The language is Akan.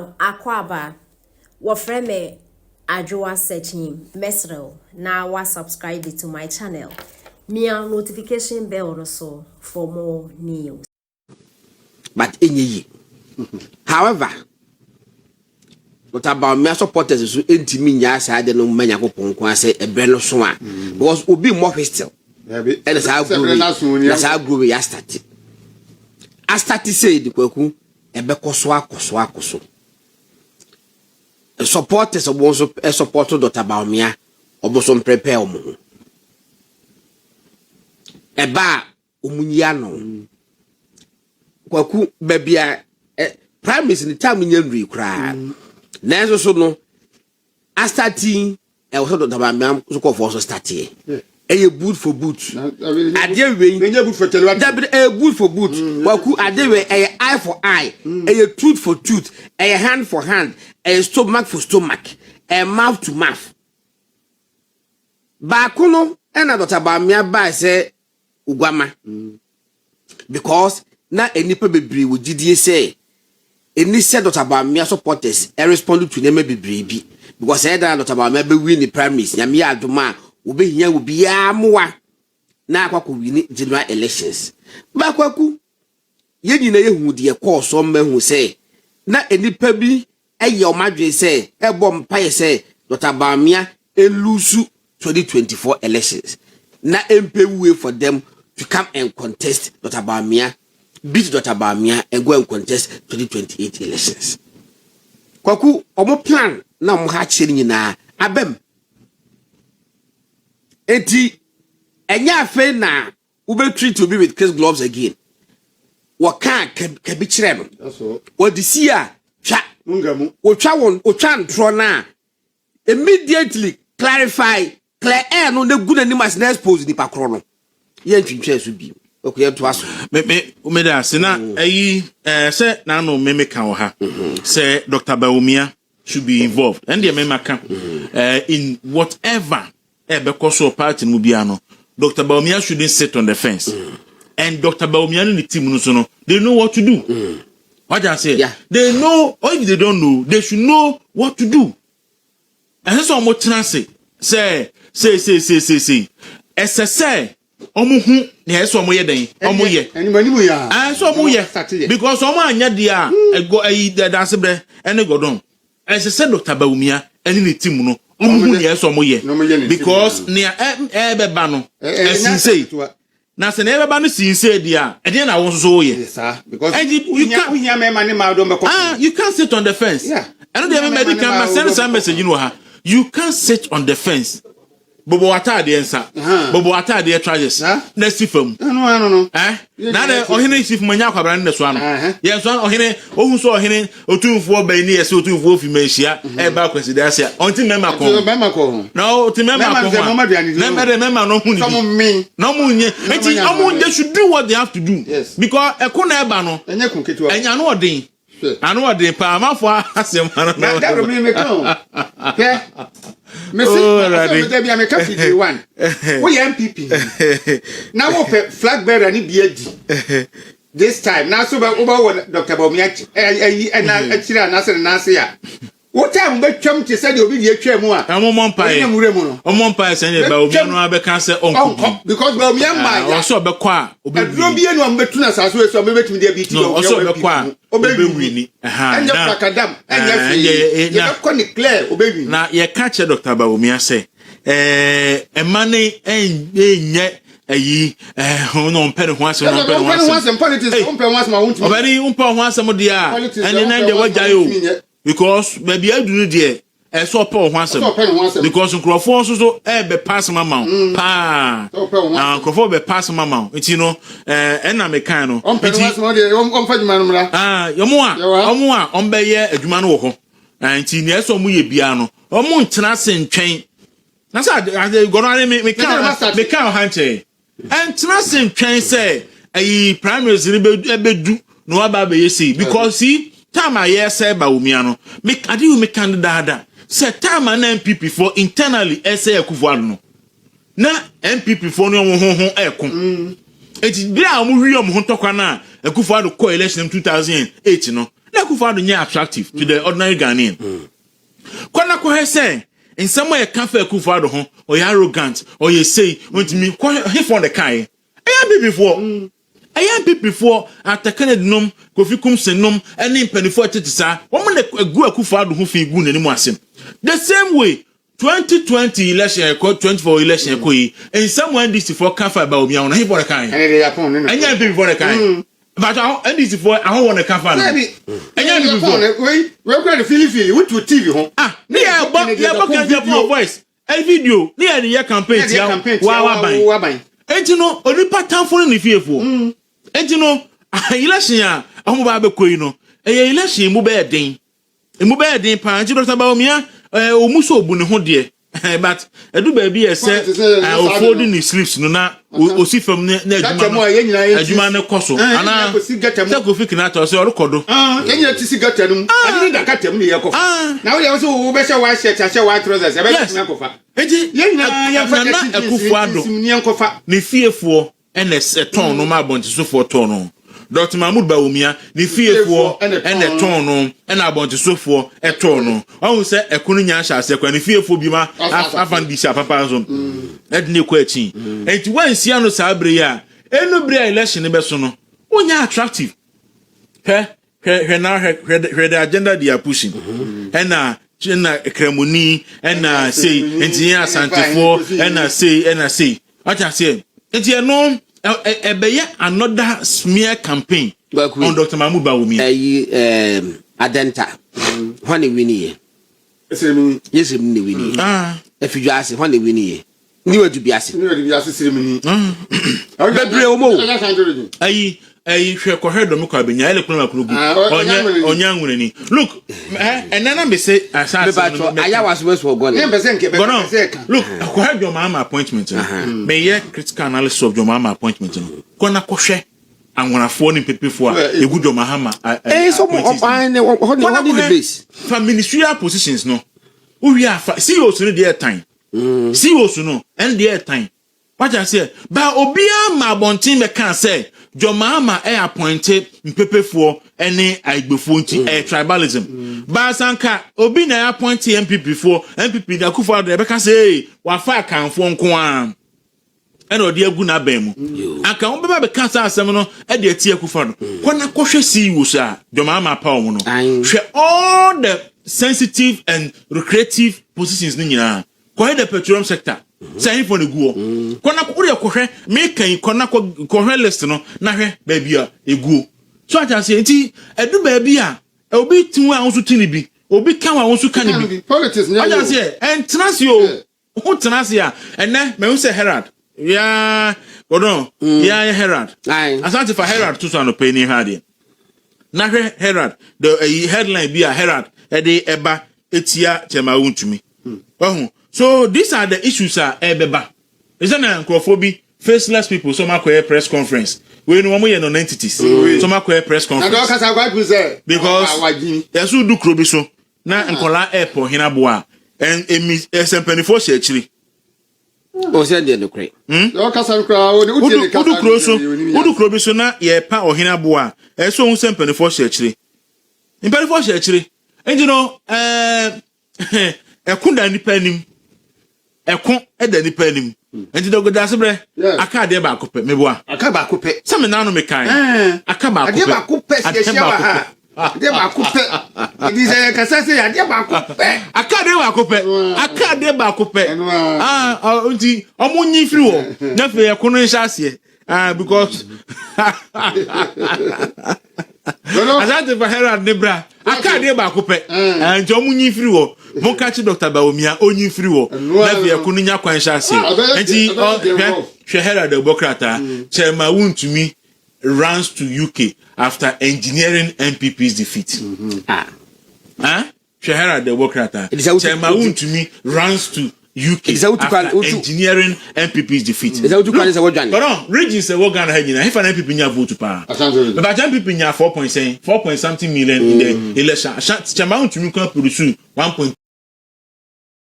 Now, Akwaba, what frame Ajoa searching Mesrel. Now, I subscribe to my channel. Mia notification bell also for more news. But in ye, however, what about my supporters is intimate as I don't know many of say a brand of swan because will be more still. And as I grew, I started. I started say the Kwaku, a Bekoswa. Supporters of also a supporter Dr. Baumia, or some prepare mu. A bar Umunyano. Kwaku baby prime minister in the time in your cry. Nanzo so no. I started I was Dr. Baumia so called for starting. A boot for boot. I dare we boot for a boot for boot. Kwaku I dare a eye for eye, a tooth for tooth, a hand for hand, a stomach for stomach, a mouth to mouth. Bakuno and Dr. Baumia by say Ugama. Because na enipa bebre wo gidie say eni said Dr. Baumia supporters e respond to them bebre bi because said that Dr. Baumia be win the primaries nyame adoma wo be hia wo bia moa na akwako win general elections ba kwaku ye nyina ye hu de call so mahu say na enipa bi eye o madwe say e bom paye say Dr. Baumia elusu 2024 elections na empe way for them to come and contest Dr. Baumia, beat Dr. Baumia and go and contest 2028 elections. Kwaku, omo plan na omo ha chiri nyina abem. Enti enya afa na ube treat to be with case gloves again. Waka ka bi kire no. That's all. What this year, twa mungamu. O twa ntro na immediately clarify clear air no na good anim as next pose ni pakro no. Yen twintwe so bi okay to aso me da sena ayi say na no me kan wo ha say Dr. Baumia should be involved and the me kan in whatever because of party mu bia no Dr. Baumia shouldn't sit on the fence and Dr. Baumia and the team no so no they know what to do what I say they know or if they don't know they should know what to do and so mo trance say SSA omuhu ne eso omo ye den omo ye animu ya so omo ye because omo anya dia ego ayi dance bre ene godon ese Dr. Baumia ene ne team no omuhu ne eso omo ye because ne beba no sinsei na se ne beba no sinsei dia e dey na won so ye because you can't sit on the fence eno dey medical send some message no ha you can't sit on the fence Bobo atade ensa bobo atade trajes na sifam no na de ohene sif manya kwabra ne so ano ye so ohene ohun so ohene otumfo ba ni ese otumfo fi manhia e ba kwesidasia onti mema ko no onti mema ko na mema no hu ni no mu nye enti omu they should do what they have to do because ekuna e ba no enya kun ketua enya no odin anu odin pa amafo asem ano na da me me kan ke Messi, there be a McAfee one. We MPP. Now we flag bearer ni BAD. This time, now so over Dr. Baumia and actually Nasa ya. What time we come to say you be the Chemua? I'm on Pie, send Baumia no be cancer on because Baumia might also be qua. Obebian one betunas as well, so maybe to the BT also be qua. Obey and your Placadam and your conic Claire, obey. Now, ye catch Dr. Baumia say, a money ain't yet. Ayi no pen once and politics once my own very once some dia and then they were jayo because maybe I do there e so Paul once because Crawford so be pass mama pa Crawford be pass mama you know na me kan no on faduma no mra yomo a on be ye adwuma no wo ho nti ne so mu ye bia no omo ntena se ntwen na sa go no me kan hanche and trusting train say a primaries bedu no aba be yesi because see time I say Baumia no make adi me candidate say time an MPP for internally say Akufo no na MPP for no ho ekon eti bia mo wi am ho tokwa na Akufo-Addo co election 2008 no na Akufo-Addo nye attractive to the ordinary Ghanaian kwana ko say in some way can fa Akufo-Addo ho or you arrogant or you say want me he for the kai I am people before after Kennedy nom Kofi Kumse nom any mpanifo tetisa woman egu Akufo-Addo ho fi gu nani mu asem the same way 2020 election 24 election ko yi in someone this for can fa ba omi awon he for the kai anya people for the kai but NDC for I don't want to cover. Anya before we go to Philly we to TV ho. Me back your voice. A video near the campaign wa ban. Enti no onipa tamfo ni fiefo. Enti no election a omo ba be koyi no. Election mu be den. Mu be den pa enti Dr. Bawumia omuso obu ne ho de. But edu ba bi ese folding his sleeves no na osi fam na adwuma ne koso ana se Kofi Kinata se orekodo yenya ti sigata no ade da katam ne yakofa na wo so wo be sha wa shirt sha wa trousers e be na kofa eji yenya ya na Akufo-Addo ne fiefo ns ton no ma bonti so for ton no Dr. Mahmoud Bawumia ni fiefo ene ton no ena abonti sofo eton no ohun se ekunu nya sha se kwa ni fiefo bi ma afan bi sha papa so edne ko achi enti wansia no sabre ya enu bre election be so no onya attractive the agenda they are pushing ena kremoni ena say enti ya santifo ena say acha say enti no ebeye another smear campaign on Dr. Mahmoud Bawumia. Adenta. When he winnie. Yes, he winnie. If you ask when he winnie. New to be asked. She cohered the Mukabina, Electron Onyangunini. Look, and then I say, I was worse for God. Look, I heard your mama appointment. May ye critical analysis of your mama appointment. Kona Koshe, and when I phone in people for a good Mahama. So, what in the base? For ministerial positions, no. We are CEOs in the time. CEOs, no, and the time. What I say, but Obia ma bontin me can say, your mama appointed Mpepe for any Igbofunti tribalism. But Sanka, Obi na appointed MPP for MPP da Akufo-Addo be can say, wa fa kan fo nko an. And odi agu na bemu. Aka on be can say asem no e de ati Akufo-Addo. Kona kohwe CEO sha, your mama pa wo no. Hwe all the sensitive and lucrative positions ni nyina. Kwa the petroleum sector. Say for the go. Kona ko re kohwe me kan kona ko kohwe list no na hwe ba bia egu. So I say nti edu ba bia obi tinwa onso tini bi. Obi kan wa onso kan bi. Politics na. I say entrance yo. Who tenase ya? And then me say Herald. Yeah, godon. Yeah, Herald. Asante for Herald to so no pay ni hade. Na hwe Herald. The headline be a Herald. E de eba etia chema wuntumi. So these are the issues ebeba. Is an anchorophobia, faceless people, some are press conference. We know we are non-entities. Some are press conference. Because there's who do Krobiso. Now and Kola Airport Hinaboa and SMP4 Shetri. Oh, send the crate. Udu Krobiso na ye pa or Hinaboa. And so SMP4 Shetri. In Penifo Shetri. And you know, Kunda Nipenim. Ekon e da nipa anim enti do goda sebre aka de ba kope meboa aka ba kope some na no me kan aka ba kope ade ba kope se ha ade ba kope idi se kasa se ade ba kope aka de ba kope enti omunyi firi wo na fe ekon nsha ase because Asante for Herald Nebra aka de ba kope enti omunyi firi wo mo catch Dr. Bawumia onyi free wo na bia kunu nya kwan shase enti hwe Herald Demokrata Chema Wuntumi runs to UK after engineering MPP's defeat hwe Herald Demokrata Chema Wuntumi runs to UK after engineering MPP's defeat. Is that what you call it? But on regions the work Ghana hagina if an MPP nya vote pa but MPP nya 4 point something million in the election Chema Wuntumi can produce 1.